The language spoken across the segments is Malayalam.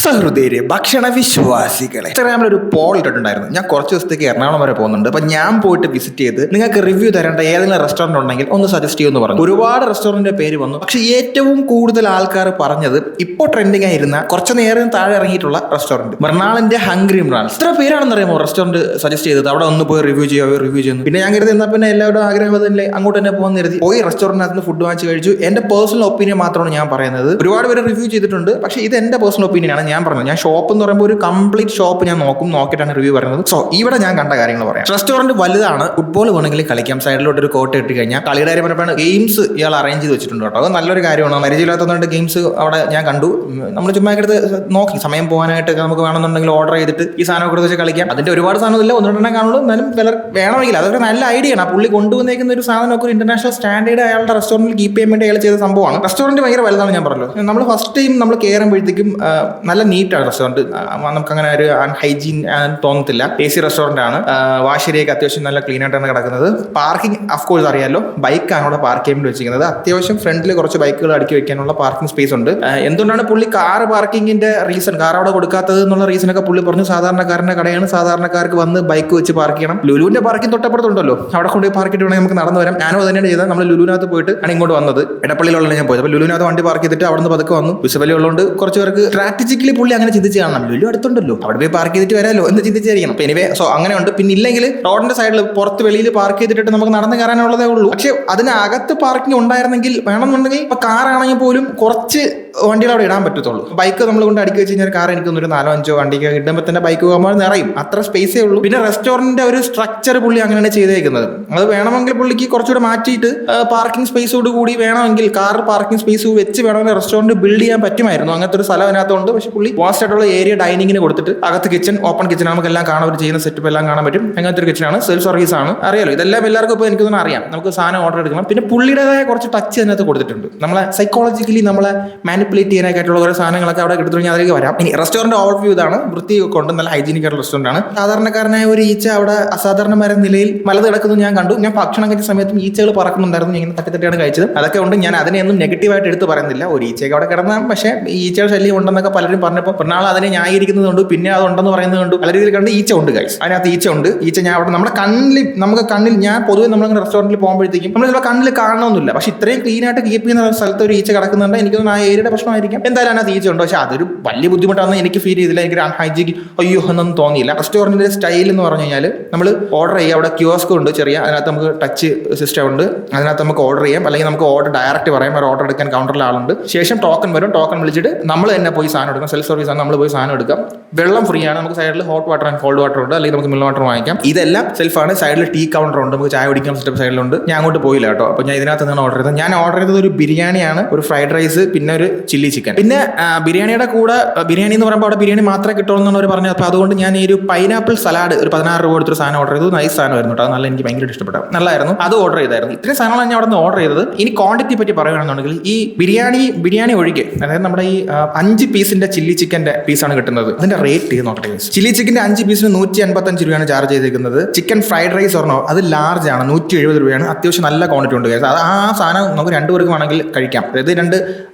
സഹൃദയരെ, ഭക്ഷണ വിശ്വാസികളെ, ഇൻസ്റ്റാഗ്രാമിൽ ഒരു പോൾ ഇട്ടിട്ടുണ്ടായിരുന്നു. ഞാൻ കുറച്ച് ദിവസത്തേക്ക് എറണാകുളം വരെ പോകുന്നുണ്ട്. അപ്പൊ ഞാൻ പോയിട്ട് വിസിറ്റ് ചെയ്ത് നിങ്ങൾക്ക് റിവ്യൂ തരേണ്ട ഏതെങ്കിലും റെസ്റ്റോറന്റ് ഉണ്ടെങ്കിൽ ഒന്ന് സജസ്റ്റ് ചെയ്യുമെന്ന് പറഞ്ഞു. ഒരുപാട് റെസ്റ്റോറന്റിന്റെ പേര് വന്നു. പക്ഷെ ഏറ്റവും കൂടുതൽ ആൾക്കാർ പറഞ്ഞത് ഇപ്പോൾ ട്രെൻഡിങ് ആയിരുന്ന കുറച്ച് നേരം താഴെ ഇറങ്ങിയിട്ടുള്ള റെസ്റ്റോറന്റ് മൃണാളിന്റെ ഹംഗ്രി മൃണാൾസ്. ഇത്ര പേരാണെന്ന് അറിയാമോ റെസ്റ്റോറന്റ് സജസ്റ്റ് ചെയ്തത്. അവിടെ ഒന്ന് പോയി റിവ്യൂ ചെയ്യുന്നു. പിന്നെ ഞാൻ കരുതി എന്നാൽ പിന്നെ എല്ലാവരും ആഗ്രഹം തന്നെ അങ്ങോട്ട് തന്നെ പോകുന്ന കരുതി പോയി റെസ്റ്റോറന്റിനകത്ത് ഫുഡ് വാങ്ങിച്ച് കഴിച്ചു. എന്റെ പേഴ്സണൽ ഒപ്പീനിയൻ മാത്രമാണ് ഞാൻ പറയുന്നത്. ഒരുപാട് പേര് റിവ്യൂ ചെയ്തിട്ടുണ്ട്. പക്ഷേ ഇത് എന്റെ പേഴ്സണൽ ഒപ്പീനിയൻ ആണ്. ഞാൻ പറഞ്ഞത് ഞാൻ ഷോപ്പ് എന്ന് പറയുമ്പോൾ ഒരു കംപ്ലീറ്റ് ഷോപ്പ് ഞാൻ നോക്കിയിട്ടാണ് റിവ്യൂ പറയുന്നത്. സോ ഇവിടെ ഞാൻ കണ്ട കാര്യങ്ങൾ പറയാം. റെസ്റ്റോറന്റ് വലുതാണ്. ഫുട്ബോൾ വേണമെങ്കിൽ കളിക്കാം. സൈഡിലോട്ട് ഒരു കോട്ട് ഇട്ട് കഴിഞ്ഞാൽ കളിയുടെ കാര്യം പറയുമ്പോൾ ഗെയിംസ് ഇയാൾ അറേഞ്ച് ചെയ്ത് വെച്ചിട്ടുണ്ട് കേട്ടോ. അത് നല്ലൊരു കാര്യമാണ്. പരിചയമില്ലാത്തതുകൊണ്ട് ഗെയിംസ് അവിടെ ഞാൻ കണ്ടു. നമ്മൾ ചുമ്മാ എടുത്ത് നോക്കി സമയം പോകാനായിട്ട് നമുക്ക് വേണമെന്നുണ്ടെങ്കിൽ ഓർഡർ ചെയ്തിട്ട് ഈ സാധനം ഒക്കെ വെച്ച് കളിക്കാം. അതിന്റെ ഒരുപാട് സാധനമില്ല, ഒന്നുകൊണ്ടെണ്ണം കാണുള്ളൂ. എന്നാലും വേണമെങ്കിൽ അതൊക്കെ നല്ല ഐഡിയ ആണ്. ആ പുള്ളി കൊണ്ടുവന്നേക്കുന്ന ഒരു സാധനമൊക്കെ ഒരു ഇന്റർനാഷണൽ സ്റ്റാൻഡേർഡ് അയാളുടെ റെസ്റ്റോറന്റിൽ കീപ്പ് ചെയ്യാൻ വേണ്ടി അയാൾ ചെയ്ത സംഭവമാണ്. റെസ്റ്റോറന്റ് ഭയങ്കര വലുതാണ്. ഞാൻ പറഞ്ഞല്ലോ, നമ്മൾ ഫസ്റ്റ് ടൈം നമ്മൾ കയറുമ്പോഴത്തേക്കും നല്ല നീറ്റാണ് റെസ്റ്റോറന്റ്. നമുക്ക് അങ്ങനെ ഒരു അൺഹൈജീൻ തോന്നത്തില്ല. AC റെസ്റ്റോറന്റ് ആണ്. വാശേരിയൊക്കെ അത്യാവശ്യം നല്ല ക്ലീൻ ആയിട്ടാണ് കിടക്കുന്നത്. പാർക്കിംഗ് ഓഫ്കോഴ്സ് അറിയാലോ, ബൈക്കാണ് അവിടെ പാർക്ക് ചെയ്യാൻ വേണ്ടി വെച്ചിരിക്കുന്നത്. അത്യാവശ്യം ഫ്രണ്ടിൽ കുറച്ച് ബൈക്കുകൾ അടുക്കി വെക്കാനുള്ള പാർക്കിംഗ് സ്പേസ് ഉണ്ട്. എന്തുകൊണ്ടാണ് പുള്ളി കാർ പാർക്കിങ്ങിന്റെ റീസൺ, കാർ അവിടെ കൊടുക്കാത്തത് എന്നുള്ള റീസണൊക്കെ പുള്ളി പറഞ്ഞു. സാധാരണക്കാരന്റെ കടയാണ്, സാധാരണക്കാർക്ക് വന്ന് ബൈക്ക് വെച്ച് പാർക്ക് ചെയ്യണം. ലുലുവിന്റെ പാർക്കിംഗ് തൊട്ടപ്പുറത്തുണ്ടല്ലോ, അവിടെ കൊണ്ടുപോയി പാർക്ക് ചെയ്തിട്ടുണ്ടെങ്കിൽ നമുക്ക് നടന്നു വരാം. ഞാനും തന്നെയാണ് ചെയ്തത്. നമ്മൾ ലുലുവിനകത്ത് പോയിട്ട് ആണ് ഇങ്ങോട്ട് വന്നത്. ഇടപ്പള്ളിയിലുള്ള ഞാൻ പോയത്. അപ്പോൾ ലുലുവിനകത്ത് വണ്ടി പാർക്ക് ചെയ്തിട്ട് അവിടെ നിന്ന് പതുക്കെ വന്നു. വിശുവലി ഉള്ളതുകൊണ്ട് കുറച്ച് പേർക്ക് സ്ട്രാറ്റജിക്കലി പുള്ളി അങ്ങനെ ചിന്തിച്ച് കാണണം. ലുലു അടുത്തുണ്ടല്ലോ, അവിടെ പോയി പാർക്ക് ചെയ്തിട്ട് വരാമല്ലോ എന്ന് ചിന്തിച്ചായിരിക്കണം. എനിവേ സോ അങ്ങനെ ഉണ്ട്. പിന്നെ ഇല്ലെങ്കിൽ റോഡിന്റെ സൈഡിൽ പുറത്ത് വെളിയിൽ പാർക്ക് ചെയ്തിട്ട് നമുക്ക് നടന്ന് കയറാനുള്ളതേ ഉള്ളൂ. പക്ഷെ അതിനകത്ത് പാർക്കിംഗ് ഉണ്ടായിരുന്നെങ്കിൽ വേണമെന്നുണ്ടെങ്കിൽ ഇപ്പൊ കാറാണെങ്കിൽ പോലും കുറച്ച് വണ്ടികൾ അവിടെ ഇടാൻ പറ്റത്തുള്ളൂ. ബൈക്ക് നമ്മൾ കൊണ്ട് അടുക്കി വെച്ച് കഴിഞ്ഞാൽ കാർ എനിക്ക് ഒരു 4-5 വണ്ടിക്ക് ഇടുമ്പോൾ തന്നെ ബൈക്ക് പോകുമ്പോൾ നിറയും. അത്ര സ്പേസേ ഉള്ളൂ. പിന്നെ റെസ്റ്റോറന്റിന്റെ ഒരു സ്ട്രക്ചർ പുള്ളി അങ്ങനെയാണ് ചെയ്തേക്കുന്നത്. അത് വേണമെങ്കിൽ പുള്ളിക്ക് കുറച്ചുകൂടെ മാറ്റിയിട്ട് പാർക്കിംഗ് സ്പേസോട് കൂടി വേണമെങ്കിൽ കാർ പാർക്കിംഗ് സ്പേസ് വെച്ച് വേണമെങ്കിൽ റെസ്റ്റോറന്റ് ബിൽഡ് ചെയ്യാൻ പറ്റുമായിരുന്നു. അങ്ങനത്തെ ഒരു സ്ഥലം അതിനകത്തുണ്ട്. പക്ഷെ പുള്ളി വാസ്റ്റ് ആയിട്ടുള്ള ഏരിയ ഡൈനിങ്ങിന് കൊടുത്തിട്ട് അകത്ത് കിച്ചൺ, ഓപ്പൺ കിച്ചൺ, നമുക്ക് എല്ലാം കാണാൻ പറ്റും. ചെയ്യുന്ന സെറ്റപ്പ് എല്ലാം കാണാൻ പറ്റും. അങ്ങനത്തെ ഒരു കിച്ചണാണ്. സെൽഫ് സർവീസ് ആണ്. അറിയാലോ, ഇതെല്ലാം എല്ലാവർക്കും ഇപ്പോൾ എനിക്കൊന്നും അറിയാം. നമുക്ക് സാധനം ഓർഡർ എടുക്കണം. പിന്നെ പുള്ളിയുടേതായ കുറച്ച് ടച്ച് അതിനകത്ത് കൊടുത്തിട്ടുണ്ട്. നമ്മളെ സൈക്കോളജിക്കലി നമ്മളെ മാനിപ്പുലേറ്റ് ചെയ്യാനായിട്ടുള്ള ഓരോ സാധനങ്ങളൊക്കെ അവിടെ എടുത്തു കഴിഞ്ഞാൽ അതിലേക്ക് വരാം. ഇനി റെസ്റ്റോറന്റ് ഓവർവ്യൂ ഇതാണ്. വൃത്തിയൊക്കെ ഉണ്ട്. നല്ല ഹൈജീനിക് ആയിട്ടുള്ള റെസ്റ്റോറന്റ് ആണ്. സാധാരണക്കാരനായ ഒരു ഈച്ച അവിടെ അസാധാരണമായ നിലയിൽ മലത് കിടക്കുന്നത് ഞാൻ കണ്ടു. ഞാൻ ഭക്ഷണം കഴിച്ച സമയത്തും ഈച്ചകൾ പറക്കുന്നുണ്ടായിരുന്നു. ഇങ്ങനെ തട്ടിത്തട്ടിയാണ് കഴിച്ചത്. അതൊക്കെ ഉണ്ട്. ഞാൻ അതിനെയൊന്നും നെഗറ്റീവായിട്ട് എടുത്ത് പറയുന്നില്ല. ഒരു ഈച്ചയൊക്കെ അവിടെ കിടന്നാൽ പക്ഷേ ഈച്ചയുടെ ശല്യം ഉണ്ടെന്നൊക്കെ പലരും പറഞ്ഞപ്പോൾ പിന്നാൾ അതിനെ ന്യായീകരിക്കുന്നതുകൊണ്ട് പിന്നെ അതുണ്ടെന്ന് പറയുന്നത് കൊണ്ട് പല രീതിയിൽ കണ്ട് ഈച്ച ഉണ്ട് ഗൈസ്. അതിനകത്ത് ഈച്ച ഉണ്ട്. ഈച്ച ഞാൻ അവിടെ നമ്മുടെ കണ്ണിൽ ഞാൻ പൊതുവെ നമ്മളിങ്ങനെ റെസ്റ്റോറന്റിൽ പോകുമ്പോഴത്തേക്കും നമ്മൾ ചിലപ്പോൾ കണ്ണിൽ കാണണമെന്നില്ല. പക്ഷെ ഇത്രയും ക്ലീൻ ആയിട്ട് കീപ്പ് ചെയ്യുന്ന സ്ഥലത്ത് ഒരു ഈച്ച കിടക്കുന്നുണ്ട്. എനിക്കൊന്നും ആ ഏരിയയുടെ പ്രശ്നമായിരിക്കും. എന്തായാലും അതിനകത്ത് ഈച്ച ഉണ്ട്. പക്ഷെ അതൊരു വലിയ ബുദ്ധിമുട്ടാണെന്ന് എനിക്ക് ഫീൽ ചെയ്തില്ല. എനിക്ക് അൺഹൈജീനിക് അയ്യോ എന്നൊന്നും തോന്നിയില്ല. റെസ്റ്റോറന്റിന്റെ സ്റ്റൈൽ എന്ന് പറഞ്ഞു കഴിഞ്ഞാൽ നമ്മൾ ഓർഡർ ചെയ്യുക. അവിടെ ക്യൂസ്ക് ഉണ്ട് ചെറിയ. അതിനകത്ത് നമുക്ക് ടച്ച് സിസ്റ്റം ഉണ്ട്. അതിനകത്ത് നമുക്ക് ഓർഡർ ചെയ്യാം. അല്ലെങ്കിൽ നമുക്ക് ഓർഡർ ഡയറക്റ്റ് പറയാം. ഒരു ഓർഡർ എടുക്കാൻ കൗണ്ടറിൽ ആളുണ്ട്. ശേഷം ടോക്കൺ വരും. ടോക്കൺ വിളിച്ചിട്ട് നമ്മൾ തന്നെ പോയി സാധനം എടുക്കാം. സെൽഫ് സർവീസ് ആണ്. നമ്മൾ പോയി സാധനം എടുക്കാം. വെള്ളം ഫ്രീ ആണ്. നമുക്ക് സൈഡിൽ hot water and called water ഉണ്ട്. അല്ലെങ്കിൽ നമുക്ക് മിനറൽ വാട്ടർ വാങ്ങിക്കാം. ഇതെല്ലാം സെൽഫാണ്. സൈഡിൽ ടീ കൗണ്ടർ ഉണ്ട്. നമുക്ക് ചായ കുടിക്കാൻ സെറ്റപ്പ് സൈഡിലുണ്ട്. ഞാൻ അങ്ങോട്ട് പോയില്ല കേട്ടോ. അപ്പോൾ ഞാൻ ഇതിനകത്ത് നിന്നാണ് ഓർഡർ ചെയ്തത്. ഞാൻ ഓർഡർ ചെയ്തത് ഒരു ബിരിയാണിയാണ്, ഒരു ഫ്രൈഡ് റൈസ്, പിന്നെ ഒരു ചില്ലി ചിക്കൻ. പിന്നെ ബിരിയാണിയുടെ കൂടെ ബിരിയാണി എന്ന് പറയുമ്പോൾ അവിടെ ബിരിയാണി മാത്രമേ കിട്ടുള്ളൂ എന്നാണ് അവർ പറഞ്ഞത്. അപ്പോൾ അതുകൊണ്ട് ഞാൻ ഈ ഒരു പൈനാപ്പിൾ സലാഡ് ഒരു 16 രൂപ കൊടുത്തൊരു സാധനം ഓർഡർ ചെയ്തു. നൈസ് സാധനമായിരുന്നു കേട്ടോ. അത് നല്ല എനിക്ക് ഭയങ്കര ഇഷ്ടപ്പെട്ടു. നല്ലായിരുന്നു. അത് ഓർഡർ ചെയ്തായിരുന്നു. ഇത്രയും സാധനങ്ങളാണ് ഞാൻ അവിടെ നിന്ന് ഓർഡർ ചെയ്തത്. ഇനി ക്വാണ്ടിറ്റി പറ്റി പറയുകയാണെന്നുണ്ടെങ്കിൽ ഈ ബിരിയാണി ഒഴികെ, അതായത് നമ്മുടെ ഈ 5 പീസിന്റെ ചില്ലി ചിക്കന്റെ പീസാണ് കിട്ടുന്നത്. അതിന്റെ റേറ്റ് നോക്കട്ടെ. ചില്ലി ചിക്കന്റെ 5 പീസിന് 155 രൂപയാണ് ചാർജ് ചെയ്തിരിക്കുന്നത്. ചിക്കൻ ഫ്രൈഡ് റൈസ് പറഞ്ഞോ അത് ലാർജ് ആണ്, 170 രൂപയാണ്. അത്യാവശ്യം നല്ല ക്വാണ്ടിറ്റി ഉണ്ട്. അത് ആ സാധനം നമുക്ക് 2 പേർക്ക് വേണമെങ്കിൽ കഴിക്കാം. അതായത്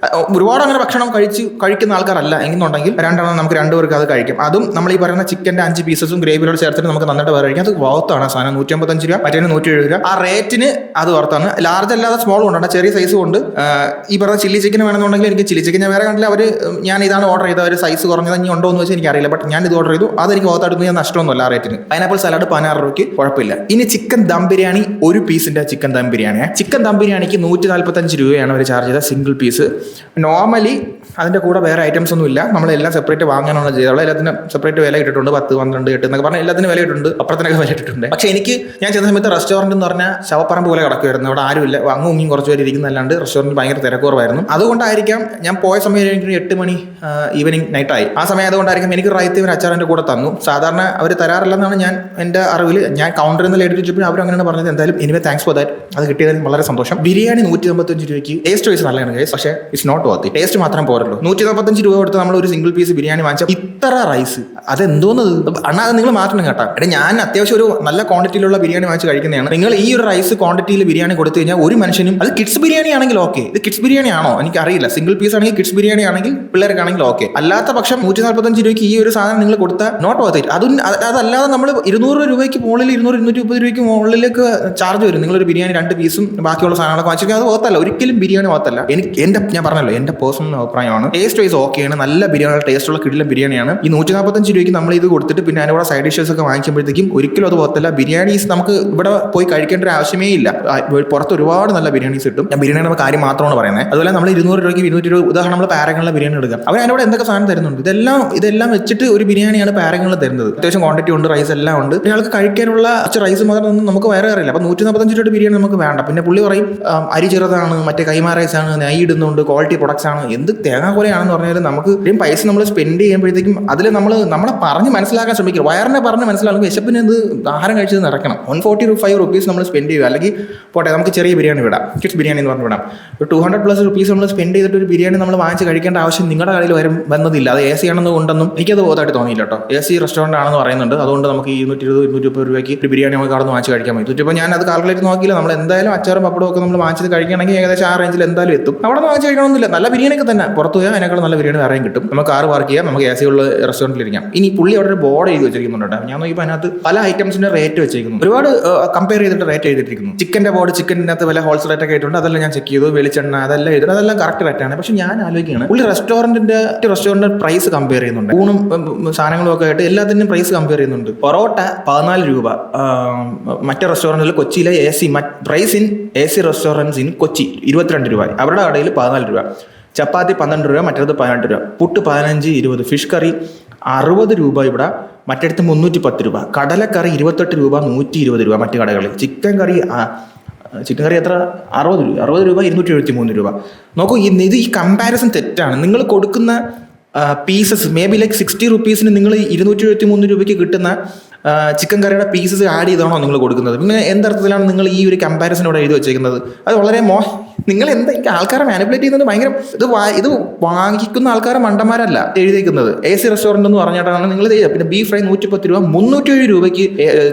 ഒരുപാട് അങ്ങനെ ഭക്ഷണം കഴിക്കുന്ന ആൾക്കാരല്ല എന്നുണ്ടെങ്കിൽ 2 നമുക്ക് 2 പേർക്ക് അത് കഴിക്കാം. അതും നമ്മൾ ഈ പറയുന്ന ചിക്കന്റെ 5 പീസസും ഗ്രേവിയോട് ചേർത്തിട്ട് നമുക്ക് നന്നായിട്ട് വേറെ കഴിക്കാം. അത് വർത്താണ് സാധനം. 155 രൂപ, മറ്റേ 170 രൂപ. ആ റേറ്റിന് അത് വർത്താണ്. ലാർജ് അല്ലാതെ സ്മോൾ കൊണ്ടാണ്, ചെറിയ സൈസ് കൊണ്ട്. ഈ പറഞ്ഞ ചില്ലി ചിക്കൻ വേണമെന്നുണ്ടെങ്കിൽ എനിക്ക് ചില്ലി ചിക്കൻ ഞാൻ വേറെ കണ്ടില്ല. ഞാൻ ഇതാണ് ഓർഡർ ചെയ്തത്. ഒരു സൈസ് കുറഞ്ഞത് ഇനി ഉണ്ടോ എന്ന് വെച്ചാൽ എനിക്കറിയില്ല. ബട്ട് ഞാൻ ഇത് ഓർഡർ ചെയ്തു. അതെനിക്ക് വർത്തെടുത്ത് ഞാൻ നഷ്ടമൊന്നുമില്ല. ആ റേറ്റിന് പൈനാപ്പിൾ സലാഡ് 16 രൂപയ്ക്ക് കുഴപ്പമില്ല. ഇനി ചിക്കൻ ദം ബിരിയാണി, ഒരു പീസിന്റെ ചിക്കൻ ദം ബിരിയാണി. ചിക്കൻ ദം ബിരിയാണിക്ക് 145 രൂപയാണ് അവർ ചാർജ് ചെയ്ത സിംഗിൾ പീസ്. നോർമലി അതിൻ്റെ കൂടെ വേറെ ഐറ്റംസ് ഒന്നും ഇല്ല. നമ്മളെല്ലാം സെപ്പറേറ്റ് വാങ്ങാനുള്ള ചെയ്തത്. എല്ലാത്തിനും സെപ്പറേറ്റ് വില ഇട്ടിട്ടുണ്ട്. 10, 12, 8 എന്നൊക്കെ പറഞ്ഞാൽ എല്ലാത്തിനും വില ഇട്ടിട്ടുണ്ട്. അപ്പുറത്തിനൊക്കെ വില ഇട്ടിട്ടുണ്ട്. പക്ഷേ എനിക്ക് ഞാൻ ചെന്ന സമയത്ത് റെസ്റ്റോറൻറ്റ് എന്ന് പറഞ്ഞാൽ ശവപ്പറമ്പ് പോലെ കിടക്കുമായിരുന്നു. അവിടെ ആരുമില്ല. അങ്ങും ഇങ്ങും കുറച്ച് പേര് ഇരിക്കുന്നതല്ലാണ്ട് റെസ്റ്റോറൻറ്റ് ഭയങ്കര തിരക്കുറവായിരുന്നു. അതുകൊണ്ടായിരിക്കാം ഞാൻ പോയ സമയം എനിക്ക് 8 മണി ഈവനിങ് നൈറ്റായി. ആ സമയം അതുകൊണ്ടായിരിക്കും എനിക്ക് റൈത്തയും അച്ചാറിൻ്റെ കൂടെ തന്നു. സാധാരണ അവർ തരാറില്ലെന്നാണ് എൻ്റെ അറിവിൽ. ഞാൻ കൗണ്ടറിൽ നിന്ന് എടുത്തിട്ട് അവർ അങ്ങനെയാണ് പറഞ്ഞത്. എന്തായാലും എനിവേ താങ്ക്സ് ഫോർ ദാറ്റ്. അത് കിട്ടിയതിന് വളരെ സന്തോഷം. ബിരിയാണി 195 രൂപയ്ക്ക് ടേസ്റ്റ് വൈസ് നല്ലതാണ് ഗൈസ്. പക്ഷേ ഇറ്റ്സ് നോട്ട് വർത്ത്. ടേസ്റ്റ് മാത്രം പോരല്ലോ. 145 രൂപ കൊടുത്ത് നമ്മൾ ഒരു സിംഗിൾ പീസ് ബിരിയാണി വാങ്ങിച്ചാൽ ഇത്ര റൈസ് അതെന്തോന്നത് അണ്ണാ, അത് നിങ്ങൾ മാറ്റണം കേട്ടോ. ഞാൻ അത്യാവശ്യം ഒരു നല്ല ക്വാണ്ടിറ്റിയിലുള്ള ബിരിയാണി വാങ്ങിച്ച് കഴിക്കുന്നതാണ്. നിങ്ങൾ ഈ ഒരു റൈസ് ക്വാണ്ടിറ്റിയിൽ ബിരിയാണി കൊടുത്തു കഴിഞ്ഞാൽ ഒരു മനുഷ്യനും, അത് കിഡ്സ് ബിരിയാണി ആണെങ്കിൽ ഓക്കെ, ഇത് കിഡ്സ് ബിരിയാണി ആണോ എനിക്കറിയില്ല. സിംഗിൾ പീസ് ആണെങ്കിൽ കിഡ്സ് ബിരിയാണി ആണെങ്കിൽ പിള്ളേർക്കാണെങ്കിൽ ഓക്കെ, അല്ലാത്ത പക്ഷം 145 രൂപയ്ക്ക് ഈ ഒരു സാധനം നിങ്ങൾ കൊടുത്താൽ നോട്ട് വർത്ത് ഇറ്റ്. അതല്ലാതെ നമ്മൾ 200 രൂപയ്ക്ക് മുകളിൽ 200-230 രൂപയ്ക്ക് മുകളിലേക്ക് ചാർജ് വരും. നിങ്ങളൊരു ബിരിയാണി 2 പീസും ബാക്കിയുള്ള സാധനങ്ങളൊക്കെ വാങ്ങിച്ചാൽ അത് ഓർത്തല്ല, ഒരിക്കലും ബിരിയാണി ഓർത്തല്ല. ഞാൻ പറഞ്ഞല്ലോ എൻ്റെ പേഴ്സണൽ അഭിപ്രായമാണ്. ടേസ്റ്റ് വൈസ് ഓക്കെയാണ്, നല്ല ബിരിയാണി, ടേസ്റ്റുള്ള കിടിലം ബിരിയാണിയാണ്. ഈ 145 രൂപയ്ക്ക് നമ്മൾ ഇത് കൊടുത്തിട്ട് പിന്നെ അതിനുള്ള സൈഡ് ഡിഷസ് ഒക്കെ വാങ്ങിക്കുമ്പോഴത്തേക്കും ഒരിക്കലും അത് ഓർത്തല്ല. ബിരിയാണീസ് നമുക്ക് ഇവിടെ പോയി കഴിക്കേണ്ട ഒരു ആവശ്യമേ ഇല്ല. പുറത്ത് ഒരുപാട് നല്ല ബിരിയാണീസ് കിട്ടും. ഞാൻ ബിരിയാണിയുടെ കാര്യം മാത്രമാണ് പറയുന്നത്. അതുപോലെ നമ്മൾ 200 രൂപയ്ക്ക് 200 രൂപ, ഉദാഹരണം നമ്മൾ പാരഗണിലെ ബിരിയാണി എടുക്കാം, അവർ അതിനോട് എന്തൊക്കെ സാധനം തരുന്നുണ്ട്. ഇതെല്ലാം വെച്ചിട്ട് ഒരു ബിരിയാണിയാണ് പാരഗണിൽ തരുന്നത്. അത്യാവശ്യം ക്വാണ്ടിറ്റി ഉണ്ട്, റൈസ് എല്ലാം ഉണ്ട്. ഒരാൾക്ക് കഴിക്കാനുള്ള റൈസ് മാത്രം നമുക്ക് വേറെ അറിയില്ല. അപ്പോൾ 145 രൂപയുടെ ബിരിയാണി നമുക്ക് വേണ്ട. പിന്നെ പുള്ളി പറയും അരി ചെറുതാണ്, മറ്റേ കൈമാ റൈസ് ആണ്, നെയ്യ് ഇടുന്നുണ്ട്, ക്വാളിറ്റി പ്രൊഡക്ട്സ് ആണ്. എന്ത് തേങ്ങ പോലെയാണെന്ന് പറഞ്ഞാൽ നമുക്ക് ഇത്രയും പൈസ നമ്മൾ സ്പെൻഡ് ചെയ്യുമ്പോഴത്തേക്കും അതിൽ നമ്മളെ പറഞ്ഞ് മനസ്സിലാക്കാൻ ശ്രമിക്കും. വയറിനെ പറഞ്ഞ് മനസ്സിലാക്കും, വിശപ്പിന് എന്ത് ആഹാരം കഴിച്ചത് നടക്കണം. 145 റുപ്പീസ് നമ്മൾ സ്പെൻഡ് ചെയ്യുക. അല്ലെങ്കിൽ പോട്ടെ, നമുക്ക് ചെറിയ ബിരിയാണി വിടാം, കിഡ്സ് ബിരിയാണി എന്ന് പറഞ്ഞ് വിടാം. ഒരു 200+ റുപ്പീസ് നമ്മൾ സ്പെൻഡ് ചെയ്തിട്ട് ഒരു ബിരിയാണി നമ്മൾ വാങ്ങിച്ച് കഴിക്കേണ്ട ആവശ്യം നിങ്ങളുടെ കയ്യിൽ വന്നതില്ല. അത് AC ആണെന്ന് കൊണ്ടൊന്നും എനിക്കത് ബോധമായിട്ട് തോന്നിയില്ല കേട്ടോ. AC റെസ്റ്റോറൻ്റ് ആണെന്ന് പറയുന്നുണ്ട്. അതുകൊണ്ട് നമുക്ക് 220-230 രൂപയ്ക്ക് ഒരു ബിരിയാണി നമുക്ക് അവിടെ നിന്ന് വാങ്ങിച്ച് കഴിക്കാൻ പറ്റും. ഇപ്പോൾ ഞാൻ അത് കാൽക്കുലേറ്റ് നോക്കിയില്ല. നമ്മൾ എന്തായാലും അച്ചാറും പപ്പടവും ഒക്കെ നമ്മൾ വാങ്ങിച്ചത് കഴിക്കുകയാണെങ്കിൽ ഏകദേശം ആ റേഞ്ചിൽ എന്തായാലും എത്തും. അവിടെ നിന്ന് വാങ്ങിച്ച് കഴിക്കണമെന്നില്ല. നല്ല ബിരിയാണിയൊക്കെ തന്നെ പുറത്ത് പോയാൽ അതിനേക്കാൾ നല്ല ബിരിയാണി വേറെയും കിട്ടും. നമുക്ക് കാർ പാർക്ക് ചെയ്യാം, നമുക്ക് AC ഉള്ള റെസ്റ്റോറൻറ്റിൽ ഇരിക്കാം. ഇനി പുള്ളി അവിടെ ഒരു ബോർഡ് എഴുതി വെച്ചിരിക്കുന്നുണ്ട്. ഞാൻ നോക്കിയപ്പോൾ അതിനകത്ത് പല ഐറ്റംസിന്റെ റേറ്റ് വെച്ചിരിക്കുന്നു. ഒരുപാട് കമ്പയർ ചെയ്തിട്ട് റേറ്റ് എഴുതിയിരിക്കുന്നു. ചിക്കൻ്റെ ബോർഡ്, ചിക്കനകത്ത് വില ഹോൾസെയിൽ റേറ്റ് ഒക്കെ ആയിട്ടുണ്ട്. അതെല്ലാം ഞാൻ ചെക്ക് ചെയ്തു. വെളിച്ചെണ്ണ അതെല്ലാം എഴുതുന്നത്, അതെല്ലാം കറക്റ്റ് റേറ്റാണ്. പക്ഷെ ഞാൻ ആലോചിക്കുകയാണ്, പുള്ളി റെസ്റ്റോറൻറ്റിന്റെ പ്രൈസ് കമ്പയർ ചെയ്യുന്നുണ്ട്. ഊണും സാധനങ്ങളും ഒക്കെ ആയിട്ട് എല്ലാത്തിനും പ്രൈസ് കമ്പയർ ചെയ്യുന്നുണ്ട്. പൊറോട്ട 14 രൂപ, മറ്റേ റെസ്റ്റോറൻറ്റിൽ കൊച്ചിയിലെ price in AC restaurants in Kochi 22 രൂപ, അവരുടെ കടയിൽ 14 രൂപ. ചപ്പാത്തി 12 രൂപ, മറ്റേത് 18 രൂപ. പുട്ട് 15-20. ഫിഷ് കറി 60 രൂപ ഇവിടെ, മറ്റടുത്ത് 310 രൂപ. കടലക്കറി 28 രൂപ, 120 രൂപ മറ്റു കടകളിൽ. ചിക്കൻ കറി എത്ര? 60 രൂപ, 273 രൂപ. നോക്കൂ, ഇത് ഈ കമ്പാരിസൺ തെറ്റാണ്. നിങ്ങൾ കൊടുക്കുന്ന പീസസ് മേ ബി ലൈക്ക് 60 റുപ്പീസിന് നിങ്ങൾ 273 രൂപയ്ക്ക് കിട്ടുന്ന ചിക്കൻ കറിയുടെ പീസസ് ആഡ് ചെയ്താണോ നിങ്ങൾ കൊടുക്കുന്നത്? പിന്നെ എന്തർത്ഥത്തിലാണ് നിങ്ങൾ ഈ ഒരു കമ്പാരിസൺ ഇവിടെ എഴുതി വെച്ചേക്കുന്നത്? അത് വളരെ നിങ്ങൾ എന്താ ആൾക്കാരെ മാനിപ്പുലേറ്റ് ചെയ്യുന്നത്? ഭയങ്കര ഇത് വാങ്ങിക്കുന്ന ആൾക്കാരെ മണ്ടന്മാരല്ല എഴുതിയിരിക്കുന്നത്. AC റെസ്റ്റോറൻറ്റ് എന്ന് പറഞ്ഞിട്ടാണ് നിങ്ങൾ ഇത് ചെയ്യുക. പിന്നെ ബീഫ് ഫ്രൈ 110 രൂപ, 307 രൂപയ്ക്ക്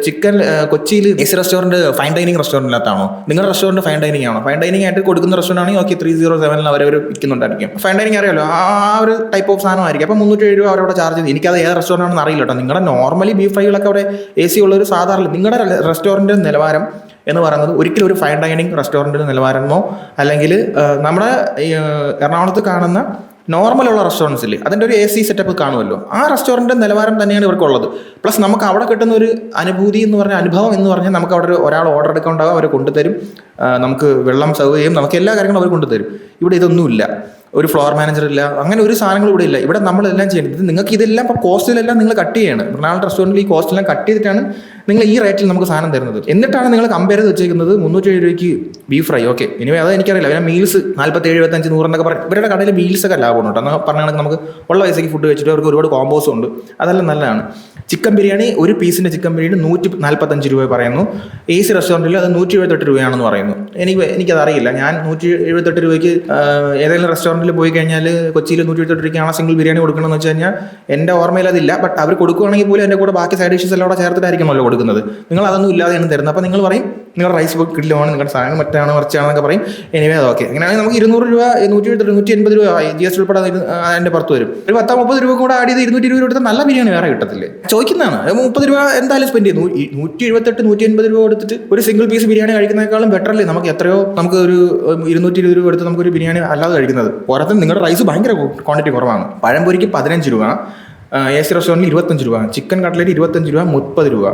ചിക്കൻ. കൊച്ചിയിൽ AC റെസ്റ്റോറൻറ്റ് ഫൈൻ ഡൈനിങ് റെസ്റ്റോറൻറ്റിനകത്താണോ? നിങ്ങളുടെ റെസ്റ്റോറൻറ്റ് ഫൈൻ ഡൈനിങ് ആണോ? ഫൈൻ ഡൈനിങ് ആയിട്ട് കൊടുക്കുന്ന റെസ്റ്റോറൻറ്റ് ആണെങ്കിൽ ഓക്കെ 307 അവർ വിൽക്കുന്നുണ്ടായിരിക്കും. ഫൈൻ ഡൈനിങ് അറിയാലോ, ആ ഒരു ടൈപ്പ് ഓഫ് സാധനമായിരിക്കും. അപ്പോൾ 307 രൂപ അവരോട് ചാർജ് ചെയ്ത്. എനിക്കത് ഏത് റെസ്റ്റോറൻറ്റ് ആണെന്ന് അറിയില്ല കേട്ടോ. നിങ്ങളുടെ നോർമലി ബീഫ് ഫ്രൈകളൊക്കെ അവിടെ AC ഉള്ളൊരു സാധാരണ നിങ്ങളുടെ റെസ്റ്റോറൻറ്റിൻ്റെ നിലവാരം എന്ന് പറയുന്നത് ഒരിക്കലും ഒരു ഫൈൻ ഡൈനിങ് റെസ്റ്റോറൻറ്റിൻ്റെ നിലവാരമോ അല്ലെങ്കിൽ നമ്മുടെ എറണാകുളത്ത് കാണുന്ന നോർമലുള്ള റെസ്റ്റോറൻറ്റ്സിൽ അതിൻ്റെ ഒരു AC സെറ്റപ്പ് കാണുമല്ലോ, ആ റെസ്റ്റോറൻറ്റ് നിലവാരം തന്നെയാണ് ഇവർക്കുള്ളത്. പ്ലസ് നമുക്ക് അവിടെ കിട്ടുന്ന ഒരു അനുഭൂതി എന്ന് പറഞ്ഞാൽ, അനുഭവം എന്ന് പറഞ്ഞാൽ, നമുക്ക് അവിടെ ഒരാൾ ഓർഡർ എടുക്കാനുണ്ടാകും, അവർ കൊണ്ടുതരും, നമുക്ക് വെള്ളം സർവ് ചെയ്യും, നമുക്ക് എല്ലാ കാര്യങ്ങളും അവർ കൊണ്ടുതരും. ഇവിടെ ഇതൊന്നുമില്ല. ഒരു ഫ്ലോർ മാനേജർ ഇല്ല, അങ്ങനെ ഒരു സാധനങ്ങൾ ഇവിടെ ഇല്ല. ഇവിടെ നമ്മളെല്ലാം ചെയ്യുന്നത് നിങ്ങൾക്ക് ഇതെല്ലാം ഇപ്പോൾ കോസ്റ്റിലെല്ലാം നിങ്ങൾ കട്ട് ചെയ്യാണ്. എറണാകുളം റെസ്റ്റോറൻറ്റിൽ ഈ കോസ്റ്റെല്ലാം കട്ട് ചെയ്തിട്ടാണ് നിങ്ങൾ ഈ റേറ്റിൽ നമുക്ക് സാധനം തരുന്നത്. എന്നിട്ടാണ് നിങ്ങൾ കമ്പയർ ചെയ്ത് വെച്ചേക്കുന്നത് 307 രൂപയ്ക്ക് ബീഫ് ഫ്രൈ. ഓക്കെ, ഇനി അത് എനിക്കറിയില്ല. പിന്നെ മീൽസ് 47, 75, 100 എന്നൊക്കെ പറയും. ഇവരുടെ കടയിൽ മീൽസൊക്കെ ലാഭമുണ്ട് എന്ന് പറഞ്ഞാൽ നമുക്ക് ഉള്ള പൈസയ്ക്ക് ഫുഡ് വെച്ചിട്ട് അവർക്ക് ഒരുപാട് കോമ്പോസും ഉണ്ട്, അതെല്ലാം നല്ലതാണ്. ചിക്കൻ ബിരിയാണി ഒരു പീസിൻ്റെ ചിക്കൻ ബിരിയാണി 145 രൂപ പറയുന്നു. AC റെസ്റ്റോറൻറ്റിൽ അത് 178 രൂപയാണെന്ന് പറയുന്നു. എനിക്കതറിയില്ല. ഞാൻ 178 രൂപയ്ക്ക് ഏതെങ്കിലും റെസ്റ്റോറൻറ്റിൽ പോയി കഴിഞ്ഞാൽ കൊച്ചിയിൽ 178 രൂപയ്ക്കാണ് സിംഗിൾ ബിരിയാണി കൊടുക്കണമെന്ന് വെച്ച് കഴിഞ്ഞാൽ എൻ്റെ ഓർമ്മയിൽ അതില്ല. ബട്ട് അവർ കൊടുക്കുകയാണെങ്കിൽ പോലും എൻ്റെ കൂടെ ബാക്കി സൈഡ് ഡിഷസ് എല്ലാം കൂടെ ചേർത്തിട്ടായിരിക്കുമല്ലോ കൊടുക്കുന്നത്. നിങ്ങൾ അതൊന്നും ഇല്ലാതെയാണ് തരുന്നത്. അപ്പോൾ നിങ്ങൾ പറയും നിങ്ങളുടെ റൈസ് കിട്ടില്ലാണ്, നിങ്ങളുടെ സാധനം മറ്റാണ് മറിച്ചാണെന്നൊക്കെ പറയും. എനിവേ അതൊക്കെ അങ്ങനെയാണെങ്കിൽ നമുക്ക് 200 രൂപ, 180 രൂപ GST ഉൾപ്പെടെ അതിൻ്റെ പുറത്ത് വരും. ഒരു 10-30 രൂപ കൂടെ ആഡ് ചെയ്ത് 220 രൂപ എടുത്താൽ നല്ല ബിരിയാണി വേറെ കിട്ടത്തില്ലേ? ചോദിക്കുന്നതാണ്. 30 രൂപ എന്തായാലും സ്പെൻഡ് ചെയ്യും. 178, 180 രൂപ കൊടുത്തിട്ട് ഒരു സിംഗിൾ പീസ് ബിരിയാണി കഴിക്കുന്നതിനേക്കാളും ബെറ്റർ അല്ലേ? നമുക്ക് നമുക്ക് ഒരു 220 രൂപ എടുത്ത് നമുക്കൊരു ബിരിയാണി അല്ലാതെ കഴിക്കുന്നത്. പോരാത്ത നിങ്ങളുടെ റൈസ് ഭയങ്കര ക്വാണ്ടിറ്റി കുറവാണ്. പഴംപൊരിക്ക് 15 രൂപ, AC റെസ്റ്റോറൻറ്റിൽ 25 രൂപ, ചിക്കൻ കട്ട്ലറ്റ് 25 രൂപ, 30 രൂപ,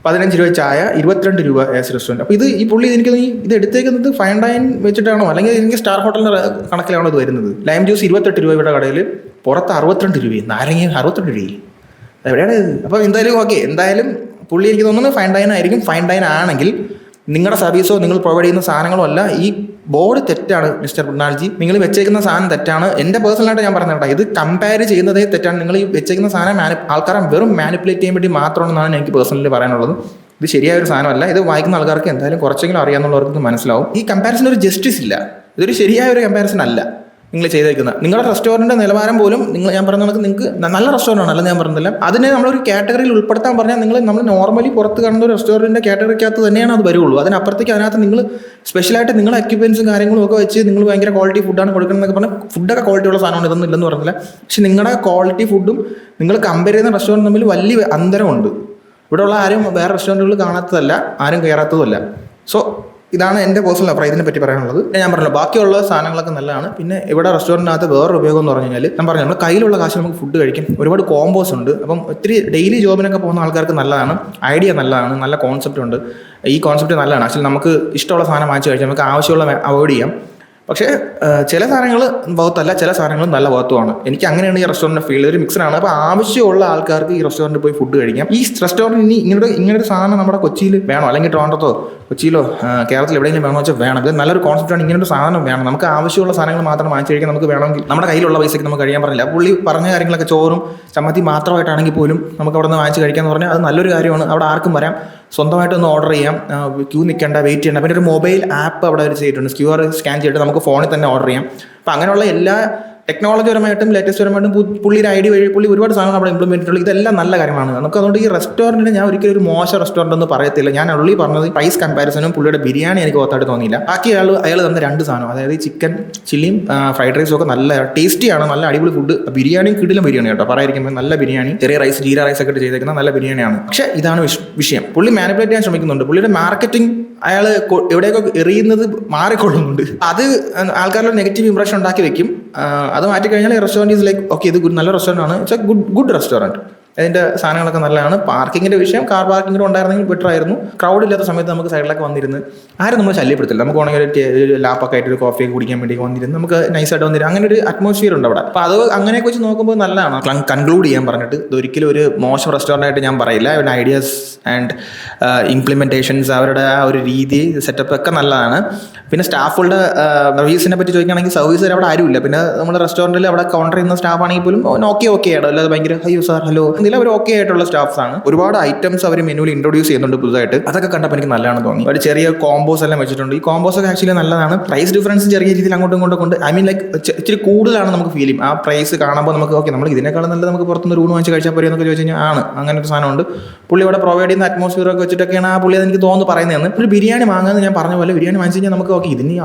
15 രൂപ ചായ, 22 രൂപ AC റെസ്റ്റോറൻറ്റ്. അപ്പോൾ ഈ പുള്ളി എനിക്ക് ഇത് എടുത്തേക്കുന്നത് ഫൈൻ ഡൈൻ വെച്ചിട്ടാണോ അല്ലെങ്കിൽ എനിക്ക് സ്റ്റാർ ഹോട്ടലിൻ്റെ കണക്കിലാണോ ഇത് വരുന്നത്? ലൈം ജ്യൂസ് 28 രൂപ ഇവിടെ കടയിൽ, പുറത്ത് 62 രൂപയും, നാരങ്ങ 62 രൂപയും. എവിടെയാണ് ഇത്? അപ്പോൾ എന്തായാലും ഓക്കെ, എന്തായാലും പുള്ളി എനിക്ക് തോന്നുന്നു ഫൈൻ ഡൈൻ ആയിരിക്കും. ഫൈൻ ഡൈൻ ആണെങ്കിൽ നിങ്ങളുടെ സർവീസോ നിങ്ങൾ പ്രൊവൈഡ് ചെയ്യുന്ന സാധനങ്ങളോ അല്ല, ഈ ബോർഡ് തെറ്റാണ് മിസ്റ്റർ മൃണാൾജി. നിങ്ങൾ വെച്ചേക്കുന്ന സാധനം തെറ്റാണ്. എൻ്റെ പേഴ്സണലായിട്ട് ഞാൻ പറഞ്ഞത് കേട്ടോ, ഇത് കമ്പയർ ചെയ്യുന്നതേ തെറ്റാണ്. നിങ്ങൾ ഈ വെച്ചേക്കുന്ന സാധനം ആൾക്കാരെ വെറും മാനിപ്പുലേറ്റ് ചെയ്യാൻ വേണ്ടി മാത്രമാണെന്നാണ് എനിക്ക് പേഴ്സണലി പറയാനുള്ളത്. ഇത് ശരിയായ ഒരു സാധനമല്ല. ഇത് വായിക്കുന്ന ആൾക്കാർക്ക് എന്തായാലും കുറച്ചെങ്കിലും അറിയാമെന്നുള്ളവർക്ക് മനസ്സിലാവും. ഈ കമ്പാരിസൺ ഒരു ജസ്റ്റിസ് ഇല്ല. ഇതൊരു ശരിയായ ഒരു കമ്പാരിസൺ അല്ല. നിങ്ങൾ ചെയ്തേക്കുന്നത്. നിങ്ങളുടെ റെസ്റ്റോറൻറ്റ് നിലവാരം പോലും ഞാൻ പറയുന്ന കണക്ക് നിങ്ങൾക്ക് നല്ല റെസ്റ്റോറൻ്റ് ആണ്, അല്ലെന്ന് ഞാൻ പറയുന്നില്ല. അതിനെ നമ്മളൊരു കാറ്റഗറിയിൽ ഉൾപ്പെടുത്താൻ പറഞ്ഞാൽ നമ്മൾ നോർമലി പുറത്ത് കാണുന്ന ഒരു റെസ്റ്റോറൻറ്റിൻ്റെ കാറ്റഗറിക്കകത്ത് തന്നെയാണ് അത് വരുള്ളൂ. അതിനപ്പുറത്തേക്ക് അതിനകത്ത് നിങ്ങൾ സ്പെഷ്യലായിട്ട് നിങ്ങളുടെ എക്യുപ്മെൻസും കാര്യങ്ങളും ഒക്കെ വെച്ച് നിങ്ങൾ ഭയങ്കര ക്വാളിറ്റി ഫുഡാണ് കൊടുക്കുന്നത് എന്നൊക്കെ പറഞ്ഞാൽ ഫുഡൊക്കെ ക്വാളിറ്റി ഉള്ള സാധനമാണ്, ഇതൊന്നും ഇല്ലെന്ന് പറഞ്ഞില്ല. പക്ഷെ നിങ്ങളുടെ ക്വാളിറ്റി ഫുഡും നിങ്ങൾ കമ്പയർ ചെയ്യുന്ന റെസ്റ്റോറൻറ്റ് തമ്മിൽ വലിയ അന്തരമുണ്ട്. ഇവിടെയുള്ള ആരും വേറെ റെസ്റ്റോറൻറ്റുകൾ കാണാത്തതല്ല, ആരും കയറാത്തതുമല്ല. സോ ഇതാണ് എൻ്റെ പേഴ്സണൽ അഭിപ്രായം ഇതിനെ പറ്റി പറയാനുള്ളത്. ഞാൻ പറഞ്ഞല്ലോ ബാക്കിയുള്ള സാധനങ്ങളൊക്കെ നല്ലതാണ്. പിന്നെ ഇവിടെ റെസ്റ്റോറൻറ്റിനകത്ത് വേറൊരു ഉപയോഗം എന്ന് പറഞ്ഞു കഴിഞ്ഞാൽ ഞാൻ പറഞ്ഞു നമ്മൾ കയ്യിലുള്ള കാശ് നമുക്ക് ഫുഡ് കഴിക്കും. ഒരുപാട് കോമ്പോസ് ഉണ്ട്. അപ്പം ഒത്തിരി ഡെയിലി ജോബിനൊക്കെ പോകുന്ന ആൾക്കാർക്ക് നല്ലതാണ്, ഐഡിയ നല്ലതാണ്, നല്ല കോൺസെപ്റ്റ് ഉണ്ട്. ഈ കോൺസെപ്റ്റ് നല്ലതാണ്. ആക്ച്വലി നമുക്ക് ഇഷ്ടമുള്ള സാധനം വാങ്ങിച്ച് കഴിച്ചാൽ നമുക്ക് ആവശ്യമുള്ള അവോയ്ഡ് ചെയ്യാം. പക്ഷേ ചില സാധനങ്ങൾ ബഹുത്തല്ല, ചില സാധനങ്ങൾ നല്ല ബഹുത്വമാണ്. എനിക്ക് അങ്ങനെയാണ് ഈ റെസ്റ്റോറൻറ്റ് ഫീൽ. ഒരു മിക്സഡാണ്. അപ്പോൾ ആവശ്യമുള്ള ആൾക്കാർക്ക് ഈ റെസ്റ്റോറൻറ്റിൽ പോയി ഫുഡ് കഴിക്കാം. ഈ റെസ്റ്റോറൻറ്റ് ഇനി ഇങ്ങനൊരു സാധനം നമ്മുടെ കൊച്ചിയിൽ വേണോ, അല്ലെങ്കിൽ ട്രിവാൻഡ്രത്തോ കൊച്ചിയിലോ കേരളത്തിൽ എവിടെയെങ്കിലും വേണമെന്ന് വെച്ചാൽ വേണം. ഇത് നല്ലൊരു കോൺസെപ്റ്റാണ്. ഇങ്ങനൊരു സാധനം വേണം. നമുക്ക് ആവശ്യമുള്ള സാധനങ്ങൾ മാത്രം വാങ്ങിച്ച് കഴിക്കാൻ നമുക്ക് വേണമെങ്കിൽ നമ്മുടെ കയ്യിലുള്ള പൈസയ്ക്ക് നമുക്ക് കഴിയാൻ പറഞ്ഞില്ല. പുള്ളി പറഞ്ഞ കാര്യങ്ങളൊക്കെ ചോറും ചമ്മന്തി മാത്രമായിട്ടാണെങ്കിൽ പോലും നമുക്ക് അവിടെ നിന്ന് വാങ്ങിച്ച് കഴിക്കാമെന്ന് പറഞ്ഞാൽ അത് നല്ലൊരു കാര്യമാണ്. അവിടെ ആർക്കും വരാം, സ്വന്തമായിട്ടൊന്ന് ഓർഡർ ചെയ്യാം, ക്യൂ നിൽക്കേണ്ട, വെയിറ്റ് ചെയ്യേണ്ട. പിന്നെ ഒരു മൊബൈൽ ആപ്പ് അവിടെ അവർ ചെയ്തിട്ടുണ്ട്. QR സ്കാൻ ചെയ്തിട്ട് നമുക്ക് ഫോണിൽ തന്നെ ഓർഡർ ചെയ്യാം. അപ്പോൾ അങ്ങനെയുള്ള എല്ലാ ടെക്നോളജി പരമായിട്ടും ലേറ്റസ്റ്റ് പരമായിട്ടും പുള്ളിയുടെ ഐഡിയ വഴി പുള്ളി ഒരുപാട് സാധനങ്ങൾ അവിടെ ഇംപ്ലിമെൻറ്റ് ചെയ്തിട്ടുള്ളൂ. ഇതെല്ലാം നല്ല കാര്യമാണ്. നമുക്ക് അതുകൊണ്ട് ഈ റെസ്റ്റോറൻറ്റിന് ഞാൻ ഒരിക്കലും ഒരു മോശം റെസ്റ്റോറൻറ്റ് എന്ന് പറയത്തില്ല. ഞാൻ ഉള്ളി പറഞ്ഞത് പ്രൈസ് കമ്പാരിസണും പുള്ളിയുടെ ബിരിയാണി എനിക്ക് ഒത്തായിട്ട് തോന്നിയില്ല. ബാക്കി അയാൾ തന്ന 2 സാധനം, അതായത് ചിക്കൻ ചില്ലിയും ഫ്രൈഡ് റൈസും ഒക്കെ നല്ല ടേസ്റ്റിയാണ്, നല്ല അടിപൊളി ഫുഡ്. ബിരിയാണിയും കിടിലം ബിരിയാണി കേട്ടോ, പറയാതിരിക്കുമ്പോൾ നല്ല ബിരിയാണി, ചെറിയ റൈസ്, ജീര റൈസ് ഒക്കെ ചെയ്തേക്കുന്ന നല്ല ബിരിയാണിയാണ്. പക്ഷേ ഇതാണ് വിഷയം. പുള്ളി മാനിപ്പുലേറ്റ് ചെയ്യാൻ ശ്രമിക്കുന്നുണ്ട്. പുള്ളിയുടെ മാർക്കറ്റിംഗ് അയാൾ എവിടെയൊക്കെ എറിയുന്നത് മാറിക്കൊള്ളുന്നുണ്ട്. അത് ആൾക്കാരുടെ നെഗറ്റീവ് ഇംപ്രഷൻ ഉണ്ടാക്കി വെക്കും. അത് മാറ്റിക്കഴിഞ്ഞാൽ റെസ്റ്റോറൻറ്റ് ഈസ് ലൈക്ക് ഓക്കെ, ഇത് നല്ല റെസ്റ്റോറൻറ്റ് ആണ്, ഇറ്റ്സ് എ ഗുഡ് റെസ്റ്റോറൻറ്റ്. അതിൻ്റെ സാധനങ്ങളൊക്കെ നല്ലതാണ്. പാർക്കിങ്ങിൻ്റെ വിഷയം, കാർ പാർക്കിങ്ങിൽ ഉണ്ടായിരുന്നെങ്കിൽ ബെറ്റർ ആയിരുന്നു. ക്രൗഡ് ഇല്ലാത്ത സമയത്ത് നമുക്ക് സൈഡിലൊക്കെ വന്നിരുന്ന് ആരും നമ്മൾ ശല്യപ്പെടുത്തില്ല. നമുക്ക് വേണമെങ്കിൽ ഒരു ലാപ്പൊക്കെ ആയിട്ട് ഒരു കോഫിയൊക്കെ കുടിക്കാൻ വേണ്ടി വന്നിരുന്ന് നമുക്ക് നൈസായിട്ട് വന്നിരുന്നു. അങ്ങനെ ഒരു അറ്റ്മോസ്ഫിയർ ഉണ്ട് അവിടെ. അപ്പോൾ അത് അങ്ങനെയൊക്കെ വെച്ച് നോക്കുമ്പോൾ നല്ലതാണ്. കൺക്ലൂഡ് ചെയ്യാൻ പറഞ്ഞിട്ട് ഇതൊരിക്കലും ഒരു മോശം റെസ്റ്റോറൻ്റ് ആയിട്ട് ഞാൻ പറയില്ല. അവരുടെ ഐഡിയാസ് ആൻഡ് ഇംപ്ലിമെൻറ്റേഷൻസ്, അവരുടെ ആ ഒരു രീതി, സെറ്റപ്പ് ഒക്കെ നല്ലതാണ്. പിന്നെ സ്റ്റാഫുകളുടെ സർവീസിനെ പറ്റി ചോദിക്കുകയാണെങ്കിൽ സർവീസ് അവിടെ ആരുമില്ല. പിന്നെ നമ്മുടെ റെസ്റ്റോറൻറ്റിൽ അവിടെ കൗണ്ടർ ചെയ്യുന്ന സ്റ്റാഫ് ആണെങ്കിൽ പോലും ഓക്കെ ആയിട്ടോ, അല്ലാതെ ഭയങ്കര ഹലോ സാർ ഹലോ എന്തെങ്കിലും അവർ ഓക്കെ ആയിട്ടുള്ള സ്റ്റാഫ്സ് ആണ്. ഒരുപാട് ഐറ്റംസ് അവർ മെനുവിൽ ഇൻട്രൊഡ്യൂസ് ചെയ്യുന്നുണ്ട് പുതുതായിട്ട്. അതൊക്കെ കണ്ടപ്പോൾ എനിക്ക് നല്ലതാണെന്ന് തോന്നി. ഒരു ചെറിയ കോമ്പോസ് എല്ലാം വെച്ചിട്ടുണ്ട്. ഈ കോമ്പോസ് ഒക്കെ ആക്ച്വലി നല്ലതാണ്. പ്രൈസ് ഡിഫറൻസ് ചെറിയ രീതിയിൽ അങ്ങോട്ടും ഇങ്ങോട്ടും കൊണ്ട് ലൈക്ക് ഇച്ചിരി കൂടുതലാണ് നമുക്ക് ഫീൽ ചെയ്യും. ആ പ്രൈസ് കാണുമ്പോൾ നമുക്ക് ഓക്കെ, നമ്മൾ ഇതിനേക്കാളും നല്ലത് നമുക്ക് പുറത്തുനിന്ന് റൂം വാങ്ങിച്ച് കഴിച്ചാൽ പോരെ എന്നൊക്കെ ചോദിച്ചു കഴിഞ്ഞാൽ ആണ് അങ്ങനെ ഒരു സാധനമുണ്ട്. പുള്ളി ഇവിടെ പ്രൊവൈഡ് ചെയ്യുന്ന അറ്റ്മോസ്ഫിയർ ഒക്കെ വെച്ചിട്ടൊക്കെയാണ് ആ പുള്ളി എനിക്ക് തോന്നുന്നു പറയുന്നതെന്ന്. ഒരു ബിരിയാണി വാങ്ങുന്നത് ഞാൻ പറഞ്ഞ പോലെ ബിരിയാണി വാങ്ങിച്ച് കഴിഞ്ഞാൽ നമുക്ക് ഓക്കെ ഇതിന്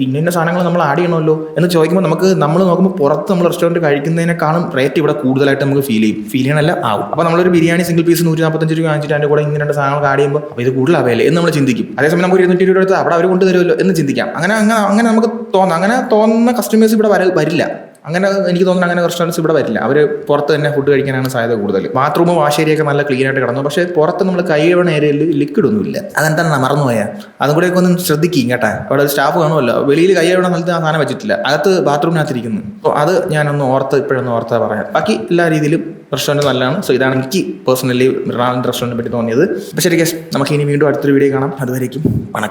ഇന്ന സാധനങ്ങൾ നമ്മൾ ആഡ് ചെയ്യണമല്ലോ എന്ന് ചോദിക്കുമ്പോൾ നമ്മൾ നോക്കുമ്പോൾ പുറത്ത് നമ്മൾ റെസ്റ്റോറൻറ്റ് കഴിക്കുന്നതിനേക്കാളും റേറ്റ് ഇവിടെ കൂടുതലായിട്ട് നമുക്ക് ഫീൽ ചെയ്യണമല്ല ആവും. അപ്പോൾ നമ്മളൊരു ബിരിയാണി സിംഗിൾ പീസ് 145 രൂപ വാങ്ങിച്ചിട്ട് അതിൻ്റെ കൂടെ ഇങ്ങനെ 2 സാധനങ്ങൾ ആഡ് ചെയ്യുമ്പോൾ അപ്പോൾ ഇത് കൂടുതലാവല്ലേ എന്ന് നമ്മൾ ചിന്തിക്കും. അതേസമയം നമുക്ക് 220 രൂപ എടുത്ത് അവിടെ അവർ കൊണ്ടുതരുമല്ലോ എന്ന് ചിന്തിക്കാം. അങ്ങനെ നമുക്ക് തോന്നാം. അങ്ങനെ തോന്നുന്ന കസ്റ്റമേഴ്സ് ഇവിടെ വരില്ല. അങ്ങനെ എനിക്ക് തോന്നുന്നു അങ്ങനെ റെസ്റ്റോറൻറ്റ്സ് ഇവിടെ വരില്ല. അവർ പുറത്ത് തന്നെ ഫുഡ് കഴിക്കാനാണ് സാധ്യത കൂടുതൽ. ബാത്റൂമും വാശേരിയൊക്കെ നല്ല ക്ലീൻ ആയിട്ട് കിടന്നു. പക്ഷേ പുറത്ത് നമ്മൾ കൈവണ ഏരിയയിൽ ലിക്വിഡ് ഒന്നുമില്ല. അതെന്താണ് മറന്നുപോയാൽ അതും കൂടെയൊക്കെ ഒന്ന് ശ്രദ്ധിക്കും കേട്ടാ. അവിടെ സ്റ്റാഫ് കാണുമല്ലോ, വെളിയിൽ കൈവണ സ്ഥലത്ത് ആ സാധനം വെച്ചിട്ടില്ല, അകത്ത് ബാത്റൂമിനകത്തിരിക്കുന്നു. അപ്പോൾ അത് ഞാനൊന്ന് ഇപ്പോഴൊന്ന് ഓർത്ത് പറയാം. ബാക്കി എല്ലാ രീതിയിലും റെസ്റ്റോറൻറ്റ് നല്ലതാണ്. സോ ഇതാണ് എനിക്ക് പേഴ്സണലി റെസ്റ്റോറൻറ്റിനെ പറ്റി തോന്നിയത്. അപ്പോൾ ശരി ഗൈസ്, നമുക്ക് ഇനി വീണ്ടും അടുത്തൊരു വീഡിയോ കാണാം. അതുവരേക്കും വണക്കം.